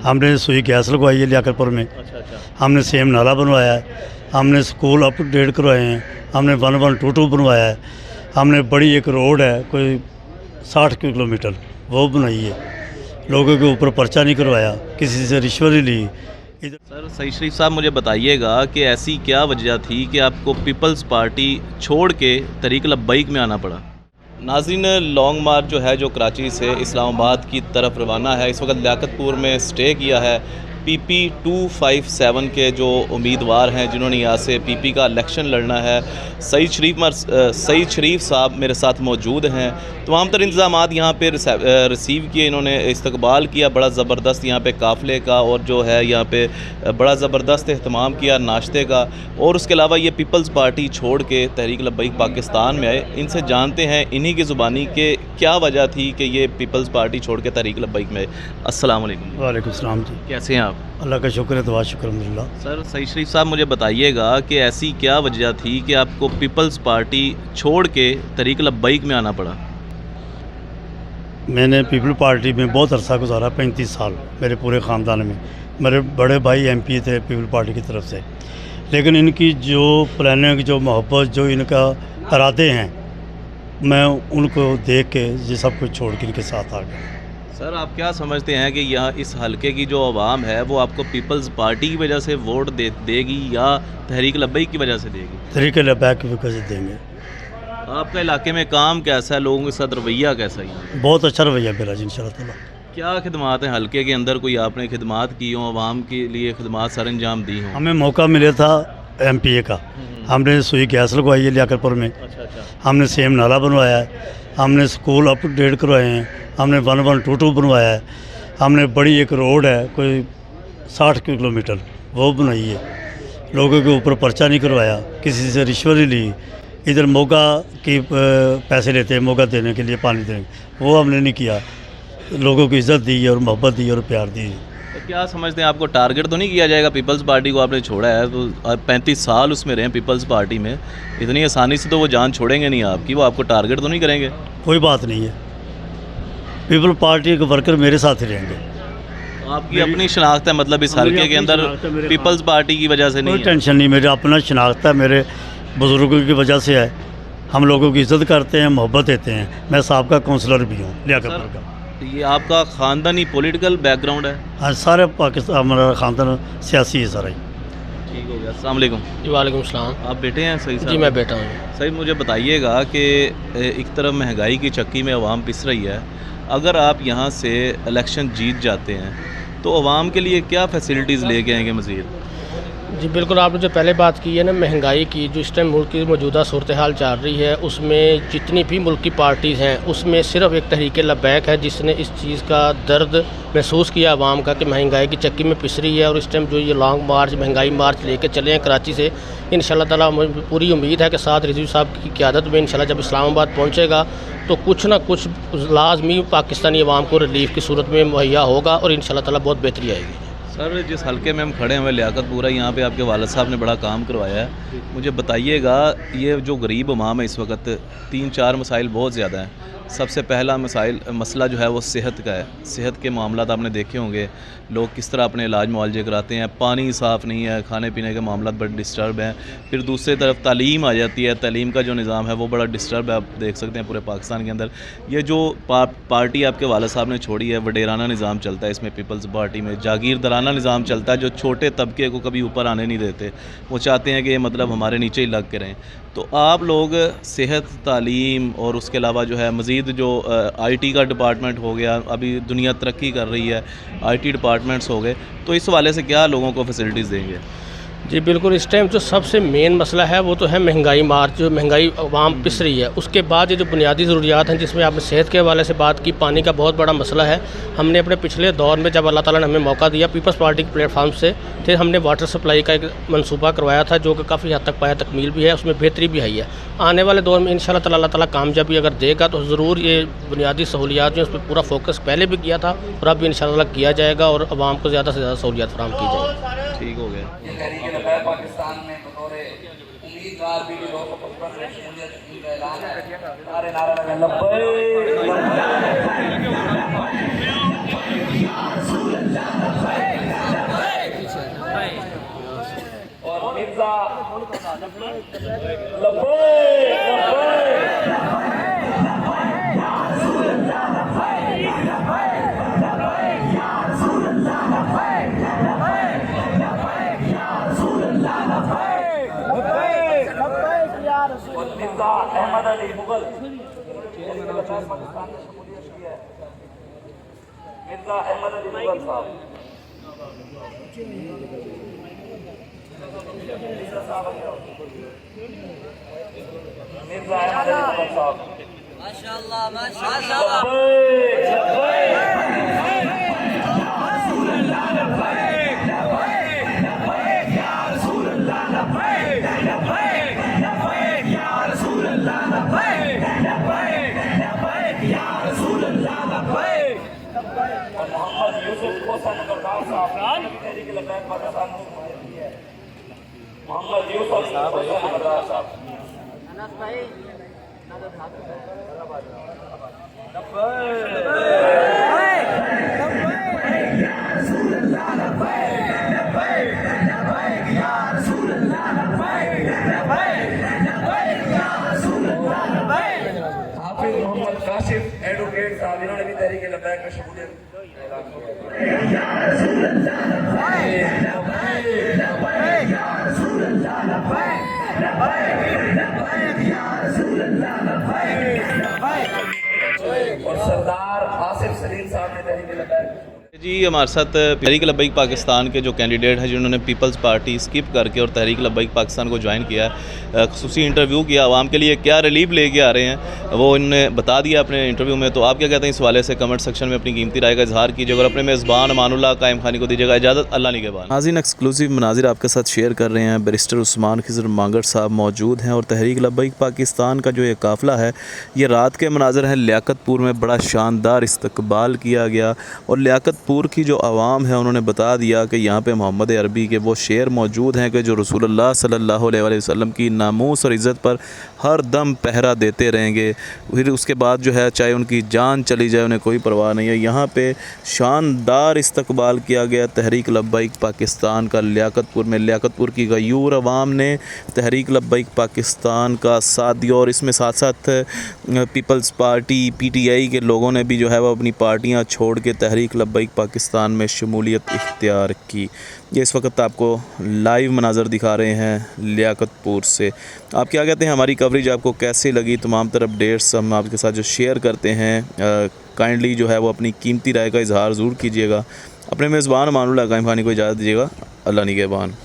हमने सुई गैस लगवाई है लियाकतपुर में। अच्छा। हमने सेम नाला बनवाया है। हमने स्कूल अपडेट करवाए हैं। हमने 1122 बनवाया है। हमने बड़ी एक रोड है कोई 60 किलोमीटर वो बनाई है। लोगों के ऊपर पर्चा नहीं करवाया, किसी से रिश्वत नहीं ली। सर सईद शरीफ साहब मुझे बताइएगा कि ऐसी क्या वजह थी कि आपको पीपल्स पार्टी छोड़ के तहरीक लब्बैक में आना पड़ा। नाज़रीन, लॉन्ग मार्च जो है जो कराची से इस्लामाबाद की तरफ रवाना है, इस वक्त लियाकतपुर में स्टे किया है। PP 257 के जो उम्मीदवार हैं जिन्होंने यहाँ से PP का इलेक्शन लड़ना है, सईद शरीफ साहब मेरे साथ मौजूद हैं। तमाम तर इंतज़ामात यहाँ पे रिसीव किए, इन्होंने इस्तकबाल किया बड़ा ज़बरदस्त यहाँ पे काफ़िले का, और जो है यहाँ पे बड़ा ज़बरदस्त एहतमाम किया नाश्ते का। और उसके अलावा ये पीपल्स पार्टी छोड़ के तहरीक लब्बैक पाकिस्तान में आए। इनसे जानते हैं इन्हीं की ज़ुबानी के क्या वजह थी कि ये पीपल्स पार्टी छोड़ के तहरीक लब्बैक में आए। अस्सलाम वालेकुम। वालेकुम सलाम जी। कैसे हैं आप? अल्लाह का शुक्र है, दुआ शुक्र अल्हम्दुलिल्लाह। सर सईद शरीफ साहब मुझे बताइएगा कि ऐसी क्या वजह थी कि आपको पीपल्स पार्टी छोड़ के तहरीक लब्बैक में आना पड़ा। मैंने पीपल पार्टी में बहुत अरसा गुजारा, 35 साल मेरे पूरे ख़ानदान में। मेरे बड़े भाई MP थे पीपल पार्टी की तरफ से, लेकिन इनकी जो प्लानिंग, जो मोहब्बत, जो इनका इरादे हैं, मैं उनको देख के ये सब कुछ छोड़ के इनके साथ आ गया। सर आप क्या समझते हैं कि यहाँ इस हलके की जो आवाम है वो आपको पीपल्स पार्टी की वजह से वोट देगी या तहरीक लब्बैक की वजह से देगी? तहरीक लब्बैक की वजह से देंगे। आपका इलाके में काम कैसा है, लोगों के साथ रवैया कैसा है यहाँ? बहुत अच्छा रवैया मेरा जी इंशाअल्लाह ताला। क्या खिदमात हैं हलके के अंदर, कोई आपने खिदमात की हों, आवाम के लिए खिदमात सर अंजाम दी हों? हमें मौका मिला था MPA का। हमने सुई गैस लगवाई है लियाकतपुर में। अच्छा। हमने सेम नाला बनवाया है। हमने स्कूल अपडेट करवाए हैं। हमने 1122 बनवाया है। हमने बड़ी एक रोड है कोई 60 किलोमीटर वो बनाई है। लोगों के ऊपर पर्चा नहीं करवाया, किसी से रिश्वत नहीं ली। इधर मोगा की पैसे लेते हैं मोगा देने के लिए, पानी देने, वो हमने नहीं किया। लोगों को इज़्ज़त दी और मोहब्बत दी और प्यार दी। तो क्या समझते हैं आपको टारगेट तो नहीं किया जाएगा? पीपल्स पार्टी को आपने छोड़ा है तो आप 35 साल उसमें रहे पीपल्स पार्टी में, इतनी आसानी से तो वो जान छोड़ेंगे नहीं आपकी, वो आपको टारगेट तो नहीं करेंगे? कोई बात नहीं है, पीपल पार्टी के वर्कर मेरे साथ ही रहेंगे। आपकी अपनी शनाख्त है, मतलब इस हलके के अंदर पीपल्स पार्टी की वजह से नहीं कोई टेंशन नहीं, मेरा अपना शनाख्त है, मेरे बुज़ुर्गों की वजह से है। हम लोगों की इज़्ज़त करते हैं, मोहब्बत देते हैं। मैं साहब का काउंसलर भी हूँ लियाकतपुर का। ये आपका ख़ानदानी पॉलिटिकल बैकग्राउंड है? हाँ, सारे पाकिस्तान हमारा ख़ानदान सियासी है सारा ही। ठीक हो गया। अस्सलाम वालेकुम। जी वालेकुम सलाम। आप बेटे हैं सही? जी मैं बेटा हूँ। सही, मुझे बताइएगा कि एक तरफ महंगाई की चक्की में आवाम पिस रही है, अगर आप यहाँ से इलेक्शन जीत जाते हैं तो आवाम के लिए क्या फैसिलिटीज़ लेके आएंगे मज़ीद? जी बिल्कुल, आपने जो पहले बात की है ना महंगाई की, जो इस टाइम मुल्क की मौजूदा सूरत हाल चल रही है, उसमें जितनी भी मुल्क की पार्टीज़ हैं उसमें सिर्फ एक तहरीक लब्बैक है जिसने इस चीज़ का दर्द महसूस किया आवाम का कि महंगाई की चक्की में पिस रही है। और इस टाइम जो ये लॉन्ग मार्च, महंगाई मार्च लेके चले हैं कराची से, इंशाल्लाह ताला मुझे पूरी उम्मीद है कि साथ रिजवी साहब की क़यादत में इंशाल्लाह जब इस्लामाबाद पहुँचेगा तो कुछ ना कुछ लाजमी पाकिस्तानी अवाम को रिलीफ की सूरत में मुहैया होगा और इंशाल्लाह ताला बहुत बेहतरी आएगी। सर जिस हलके में हम खड़े हुए लियाकतपुर है, यहाँ पे आपके वालिद साहब ने बड़ा काम करवाया है। मुझे बताइएगा, ये जो गरीब अवाम है इस वक्त 3-4 मसाइल बहुत ज़्यादा हैं। सबसे पहला मसला जो है वो सेहत का है। सेहत के मामला आपने देखे होंगे, लोग किस तरह अपने इलाज मुआलजे कराते हैं, पानी साफ़ नहीं है, खाने पीने के मामला बड़े डिस्टर्ब हैं। फिर दूसरी तरफ तालीम आ जाती है, तालीम का जो निज़ाम है वो बड़ा डिस्टर्ब है, आप देख सकते हैं पूरे पाकिस्तान के अंदर। ये जो पार्टी आपके वालिद साहब ने छोड़ी है, वडेराना निज़ाम चलता है इसमें पीपल्स पार्टी में, जागीरदाराना निज़ाम चलता है, जो छोटे तबके को कभी ऊपर आने नहीं देते। वो चाहते हैं कि ये मतलब हमारे नीचे ही लग के रहें। तो आप लोग सेहत, तालीम और उसके अलावा जो है मज़ीद जो IT का डिपार्टमेंट हो गया, अभी दुनिया तरक्की कर रही है, IT डिपार्टमेंट्स हो गए, तो इस वाले से क्या लोगों को फैसिलिटीज़ देंगे? जी बिल्कुल, इस टाइम जो सबसे मेन मसला है वो तो है महंगाई मार्च, जो महंगाई आवाम पिस रही है। उसके बाद ये जो बुनियादी ज़रूरियात हैं जिसमें आपने सेहत के हवाले से बात की, पानी का बहुत बड़ा मसला है। हमने अपने पिछले दौर में जब अल्लाह ताला ने हमें मौका दिया पीपल्स पार्टी के प्लेटफार्म से, फिर हमने वाटर सप्लाई का एक मनसूबा करवाया था जो कि काफ़ी हद तक पाया तकमील भी है, उसमें बेहतरी भी आई है। आने वाले दौर में इंशाल्लाह ताला अल्लाह ताला कामयाबी अगर देगा तो ज़रूर ये बुनियादी सहूलियात जो उस पर पूरा फोकस पहले भी किया था और अब भी इंशाल्लाह किया जाएगा और आवाम को ज़्यादा से ज़्यादा सहूलियात फराहम की जाएगी। ठीक हो गया। पाकिस्तान में बतौर उम्मीदवार भी लोगों को पर शमूलियत का ऐलान है। सारे नारा लगा लब्बैक मिर्जा मिर्जा अहमद अली मुगल मिर्जा अहमद अली मुगल साहब मिर्जा अहमद अली मुगल साहब माशाअल्लाह माशाअल्लाह मोहम्मद यूसुफ साहब हाफिज मोहम्मद काशिफ एडवोकेट साहब इन्होंने भी तहरीक लब्बैक में शमूलियत और सरदार आसिफ सलीम साहब ने तहरीक लब्बैक जी हमारे साथ तहरीक लब्बैक पाकिस्तान के जो कैंडिडेट हैं जिन्होंने पीपल्स पार्टी स्किप करके और तहरीक लब्बैक पाकिस्तान को ज्वाइन किया है, खुसूसी इंटरव्यू किया, आवाम के लिए क्या रिलीफ लेके आ रहे हैं वो इन्होंने बता दिया अपने इंटरव्यू में। तो आप क्या कहते हैं इस हवाले से कमेंट सेक्शन में अपनी कीमती राय का इजहार कीजिएगा और अपने मेज़बान अमानुल्लाह कायम खानी को दीजिएगा इजाज़त। अल्लाह निगहबान। नाज़रीन एक्सक्लूसिव मनाजिर आपके साथ शेयर कर रहे हैं। बैरिस्टर उस्मान खिज़र मांगड़ साहब मौजूद हैं और तहरीक लब्बैक पाकिस्तान का जो ये काफ़िला है ये रात के मनाजिर हैं। लियाकतपुर में बड़ा शानदार इस्तकबाल किया गया और लियाकतपुर की जो आवाम है उन्होंने बता दिया कि यहाँ पे मोहम्मद अरबी के वो शेर मौजूद हैं कि जो रसूलुल्लाह सल्लल्लाहु अलैहि वसल्लम की नामूस और इज़्ज़त पर हर दम पहरा देते रहेंगे। फिर उसके बाद जो है चाहे उनकी जान चली जाए उन्हें कोई परवाह नहीं है। यहाँ पे शानदार इस्तकबाल किया गया तहरीक लब्बैक पाकिस्तान का लियाकतपुर में। लियाकतपुर की गयूर आवाम ने तहरीक लब्बैक पाकिस्तान का साथ दिया और इसमें साथ साथ पीपल्स पार्टी PTI के लोगों ने भी जो है वो अपनी पार्टियाँ छोड़ के तहरीक लब्बैक पाकिस्तान में शमूलियत इख्तियार की। ये इस वक्त आपको लाइव मनाज़र दिखा रहे हैं लियाकतपुर से। आप क्या कहते हैं, हमारी कवरेज आपको कैसी लगी? तमाम तरह अपडेट्स हम आपके साथ जो शेयर करते हैं, काइंडली जो है वो अपनी कीमती राय का इजहार ज़रूर कीजिएगा। अपने मेज़बान अमानुल्लाह कायम खानी को इजाज़त दीजिएगा। अल्लाह निगहबान।